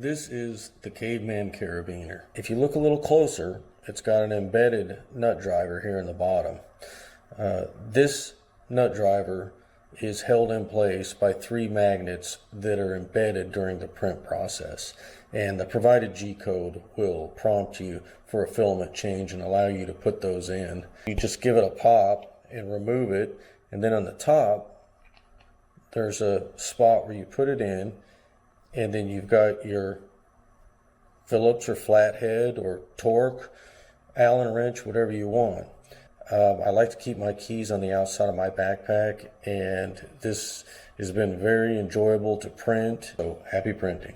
This is the Caveman Carabiner. If you look a little closer, it's got an embedded nut driver here in the bottom. This nut driver is held in place by 3 magnets that are embedded during the print process. And the provided G-code will prompt you for a filament change and allow you to put those in. You just give it a pop and remove it, and then on the top there's a spot where you put it in, and then you've got your Phillips or flathead or torque, Allen wrench, whatever you want. I like to keep my keys on the outside of my backpack, and this has been very enjoyable to print, so happy printing.